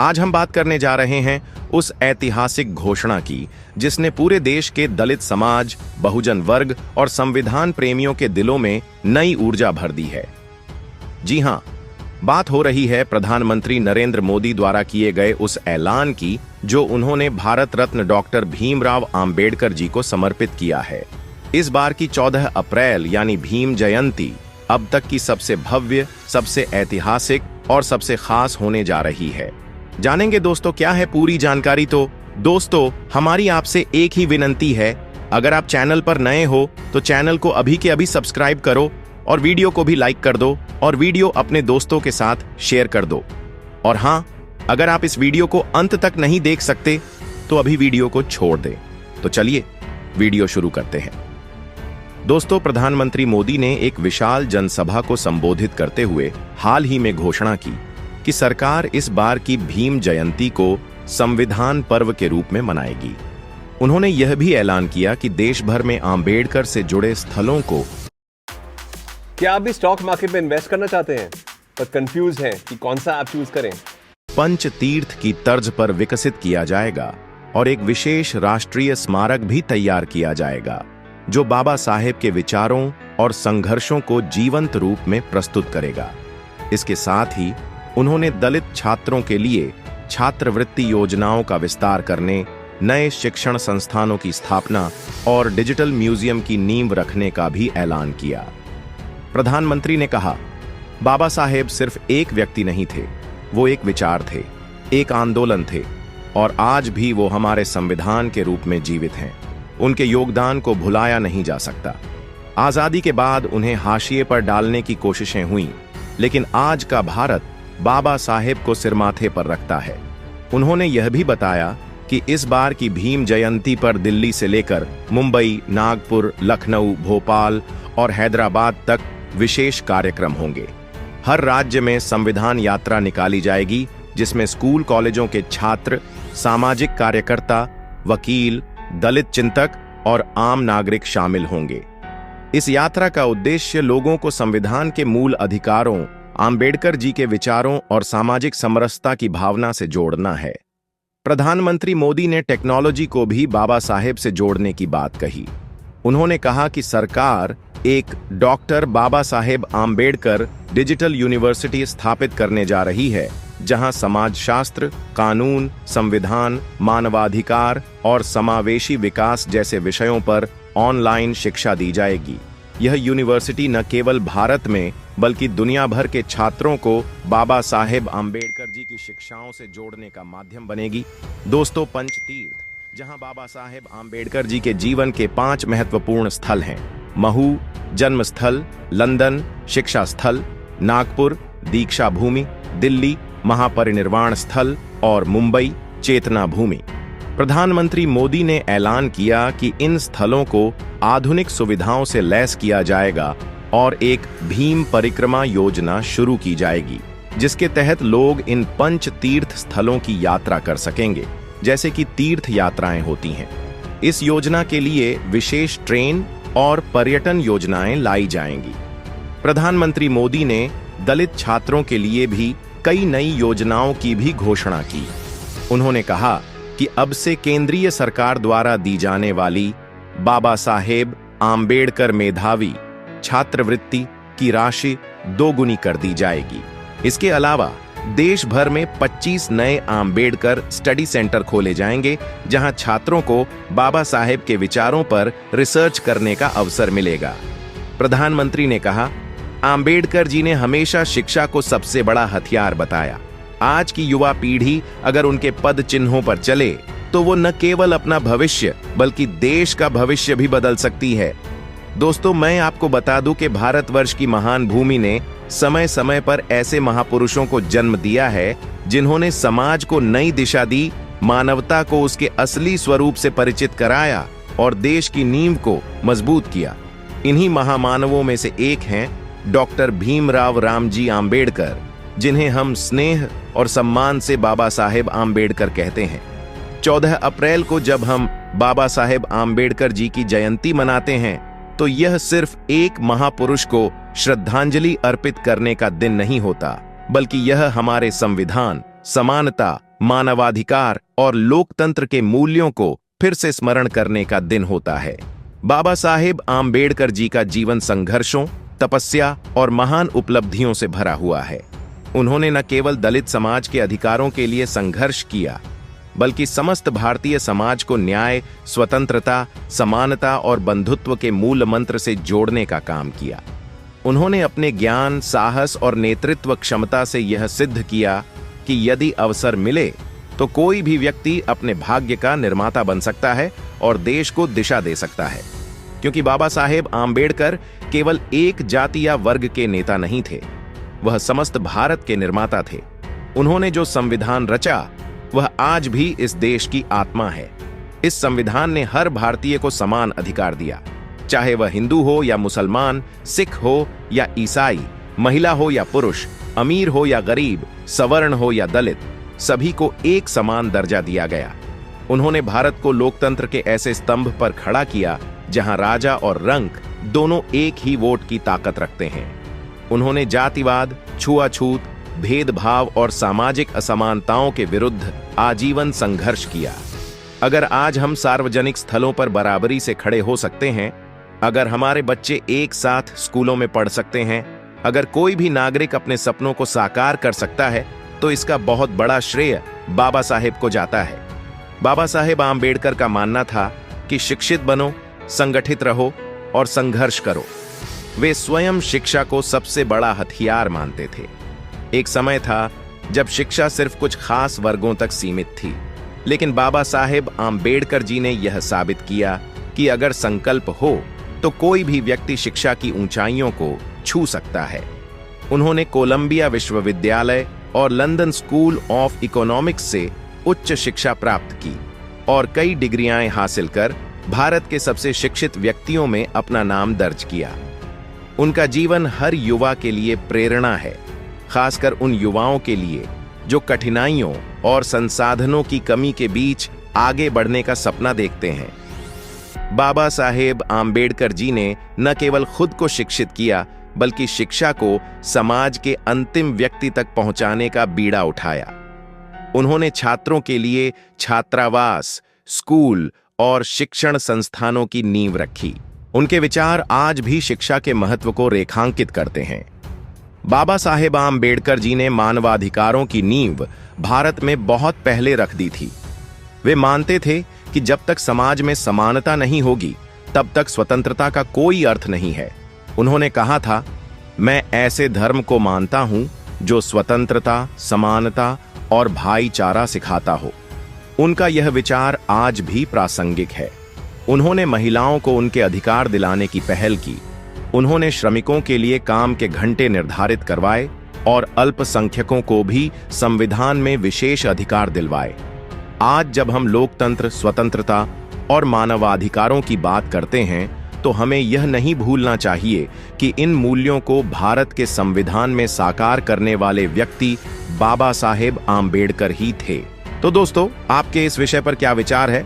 आज हम बात करने जा रहे हैं उस ऐतिहासिक घोषणा की जिसने पूरे देश के दलित समाज, बहुजन वर्ग और संविधान प्रेमियों के दिलों में नई ऊर्जा भर दी है। जी हां, बात हो रही है प्रधानमंत्री नरेंद्र मोदी द्वारा किए गए उस ऐलान की जो उन्होंने भारत रत्न डॉक्टर भीमराव आंबेडकर जी को समर्पित किया है। इस बार की 14 अप्रैल यानी भीम जयंती अब तक की सबसे भव्य, सबसे ऐतिहासिक और सबसे खास होने जा रही है। जानेंगे दोस्तों क्या है पूरी जानकारी। तो दोस्तों, हमारी आपसे एक ही विनंती है, अगर आप चैनल पर नए हो तो चैनल को अभी के अभी सब्सक्राइब करो और वीडियो को भी लाइक कर दो और वीडियो अपने दोस्तों के साथ शेयर कर दो। और हां, अगर आप इस वीडियो को अंत तक नहीं देख सकते तो अभी वीडियो को छोड़ दें। तो चलिए वीडियो शुरू करते हैं। दोस्तों, प्रधानमंत्री मोदी ने एक विशाल जनसभा को संबोधित करते हुए हाल ही में घोषणा की कि सरकार इस बार की भीम जयंती को संविधान पर्व के रूप में मनाएगी। उन्होंने यह भी ऐलान किया कि देश भर में आंबेडकर से जुड़े स्थलों को। क्या आप भी स्टॉक मार्केट में इन्वेस्ट करना चाहते हैं पर कंफ्यूज हैं कि कौन सा ऐप चूज करें? पंच तीर्थ की तर्ज पर विकसित किया जाएगा और एक विशेष राष्ट्रीय स्मारक भी तैयार किया जाएगा जो बाबा साहेब के विचारों और संघर्षों को जीवंत रूप में प्रस्तुत करेगा। इसके साथ ही उन्होंने दलित छात्रों के लिए छात्रवृत्ति योजनाओं का विस्तार करने, नए शिक्षण संस्थानों की स्थापना और डिजिटल म्यूजियम की नींव रखने का भी ऐलान किया। प्रधानमंत्री ने कहा, बाबा साहेब सिर्फ एक व्यक्ति नहीं थे, वो एक विचार थे, एक आंदोलन थे और आज भी वो हमारे संविधान के रूप में जीवित हैं। उनके योगदान को भुलाया नहीं जा सकता। आजादी के बाद उन्हें हाशिए पर डालने की कोशिशें हुईं, लेकिन आज का भारत बाबा साहेब को सिरमाथे पर रखता है। उन्होंने यह भी बताया कि इस बार की भीम जयंती पर दिल्ली से लेकर मुंबई, नागपुर, लखनऊ, भोपाल और हैदराबाद तक विशेष कार्यक्रम होंगे। हर राज्य में संविधान यात्रा निकाली जाएगी जिसमें स्कूल कॉलेजों के छात्र, सामाजिक कार्यकर्ता, वकील, दलित चिंतक और आम नागरिक शामिल होंगे। इस यात्रा का उद्देश्य लोगों को संविधान के मूल अधिकारों, आंबेडकर जी के विचारों और सामाजिक समरसता की भावना से जोड़ना है। प्रधानमंत्री मोदी ने टेक्नोलॉजी को भी बाबा साहेब से जोड़ने की बात कही। उन्होंने कहा कि सरकार एक doctor Baba Saheb Ambedkar digital university स्थापित करने जा रही है जहां समाजशास्त्र, कानून, संविधान, मानवाधिकार और समावेशी विकास जैसे विषयों पर ऑनलाइन शिक्षा दी जाएगी। यह यूनिवर्सिटी न केवल भारत में बल्कि दुनिया भर के छात्रों को बाबा साहेब आंबेडकर जी की शिक्षाओं से जोड़ने का माध्यम बनेगी। दोस्तों, पंचतीर्थ जहां बाबा साहेब आंबेडकर जी के जीवन के 5 महत्वपूर्ण स्थल हैं: महू जन्म स्थल, लंदन शिक्षा स्थल, नागपुर दीक्षा भूमि, दिल्ली महापरिनिर्वाण स्थल और मुंबई चेतना भूमि। प्रधानमंत्री मोदी ने ऐलान किया कि इन स्थलों को आधुनिक सुविधाओं से लैस किया जाएगा और एक भीम परिक्रमा योजना शुरू की जाएगी जिसके तहत लोग इन पंच तीर्थ स्थलों की यात्रा कर सकेंगे जैसे कि तीर्थ यात्राएं होती हैं। इस योजना के लिए विशेष ट्रेन और पर्यटन योजनाएं लाई जाएंगी। प्रधानमंत्री मोदी ने दलित छात्रों के लिए भी कई नई योजनाओं की भी घोषणा की। उन्होंने कहा कि अब से केंद्रीय सरकार द्वारा दी जाने वाली बाबा साहेब आंबेडकर मेधावी छात्रवृत्ति की राशि 2 गुनी कर दी जाएगी। इसके अलावा देश भर में 25 नए आंबेडकर स्टडी सेंटर खोले जाएंगे जहां छात्रों को बाबा साहेब के विचारों पर रिसर्च करने का अवसर मिलेगा। प्रधानमंत्री ने कहा, आंबेडकर जी ने हमेशा शिक्षा को सबसे बड़ा हथियार बताया। आज की युवा पीढ़ी अगर उनके पद चिन्हों पर चले तो वो न केवल अपना भविष्य बल्कि देश का भविष्य भी बदल सकती है। दोस्तों, मैं आपको बता दूं कि भारतवर्ष की महान भूमि ने समय समय पर ऐसे महापुरुषों को जन्म दिया है जिन्होंने समाज को नई दिशा दी, मानवता को उसके असली स्वरूप से परिचित कराया और देश की नींव को मजबूत किया। इन्हीं महामानवों में से एक हैं डॉक्टर भीमराव रामजी आंबेडकर, जिन्हें हम स्नेह और सम्मान से बाबा साहेब आंबेडकर कहते हैं। 14 अप्रैल को जब हम बाबा साहेब आंबेडकर जी की जयंती मनाते हैं तो यह सिर्फ एक महापुरुष को श्रद्धांजलि अर्पित करने का दिन नहीं होता, बल्कि यह हमारे संविधान, समानता मानवाधिकार और लोकतंत्र के मूल्यों को फिर से स्मरण करने का दिन होता है। बाबा साहेब आम्बेडकर जी का जीवन संघर्षों, तपस्या और महान उपलब्धियों से भरा हुआ है। उन्होंने न केवल दलित समाज के अधिकारों के लिए संघर्ष किया, बल्कि समस्त भारतीय समाज को न्याय, स्वतंत्रता, समानता और बंधुत्व के मूल मंत्र से जोड़ने का काम किया। उन्होंने अपने ज्ञान, साहस और नेतृत्व क्षमता से यह सिद्ध किया कि यदि अवसर मिले तो कोई भी व्यक्ति अपने भाग्य का निर्माता बन सकता है और देश को दिशा दे सकता है। क्योंकि बाबा साहेब आम्बेडकर केवल एक जाति या वर्ग के नेता नहीं थे, वह समस्त भारत के निर्माता थे। उन्होंने जो संविधान रचा वह आज भी इस देश की आत्मा है। इस संविधान ने हर भारतीय को समान अधिकार दिया, चाहे वह हिंदू हो या मुसलमान, सिख हो या ईसाई, महिला हो या पुरुष, अमीर हो या गरीब, सवर्ण हो या दलित, सभी को एक समान दर्जा दिया गया। उन्होंने भारत को लोकतंत्र के ऐसे स्तंभ पर खड़ा किया जहां राजा और रंक दोनों एक ही वोट की ताकत रखते हैं। उन्होंने जातिवाद, छुआछूत, भेदभाव और सामाजिक असमानताओं के विरुद्ध आजीवन संघर्ष किया। अगर आज हम सार्वजनिक स्थलों पर बराबरी से खड़े हो सकते हैं, अगर हमारे बच्चे एक साथ स्कूलों में पढ़ सकते हैं, अगर कोई भी नागरिक अपने सपनों को साकार कर सकता है, तो इसका बहुत बड़ा श्रेय बाबा साहेब को जाता है। बाबा साहेब आम्बेडकर का मानना था कि शिक्षित बनो, संगठित रहो और संघर्ष करो। वे स्वयं शिक्षा को सबसे बड़ा हथियार मानते थे। एक समय था जब शिक्षा सिर्फ कुछ खास वर्गों तक सीमित थी, लेकिन बाबा साहेब आम्बेडकर जी ने यह साबित किया कि अगर संकल्प हो तो कोई भी व्यक्ति शिक्षा की ऊंचाइयों को छू सकता है। उन्होंने कोलंबिया विश्वविद्यालय और लंदन स्कूल ऑफ इकोनॉमिक्स से उच्च शिक्षा प्राप्त की और कई डिग्रियां हासिल कर भारत के सबसे शिक्षित व्यक्तियों में अपना नाम दर्ज किया। उनका जीवन हर युवा के लिए प्रेरणा है, खासकर उन युवाओं के लिए जो कठिनाइयों और संसाधनों की कमी के बीच आगे बढ़ने का सपना देखते हैं। बाबा साहेब आम्बेडकर जी ने न केवल खुद को शिक्षित किया, बल्कि शिक्षा को समाज के अंतिम व्यक्ति तक पहुंचाने का बीड़ा उठाया। उन्होंने छात्रों के लिए छात्रावास, स्कूल और शिक्षण संस्थानों की नींव रखी। उनके विचार आज भी शिक्षा के महत्व को रेखांकित करते हैं। बाबा साहेब आम्बेडकर जी ने मानवाधिकारों की नींव भारत में बहुत पहले रख दी थी। वे मानते थे कि जब तक समाज में समानता नहीं होगी, तब तक स्वतंत्रता का कोई अर्थ नहीं है। उन्होंने कहा था, मैं ऐसे धर्म को मानता हूं जो स्वतंत्रता, समानता और भाईचारा सिखाता हो। उनका यह विचार आज भी प्रासंगिक है। उन्होंने महिलाओं को उनके अधिकार दिलाने की पहल की। उन्होंने श्रमिकों के लिए काम के घंटे निर्धारित करवाए और अल्पसंख्यकों को भी संविधान में विशेष अधिकार दिलवाए। आज जब हम लोकतंत्र, स्वतंत्रता और मानवाधिकारों की बात करते हैं, तो हमें यह नहीं भूलना चाहिए कि इन मूल्यों को भारत के संविधान में साकार करने वाले व्यक्ति बाबा साहेब आम्बेडकर ही थे। तो दोस्तों, आपके इस विषय पर क्या विचार है?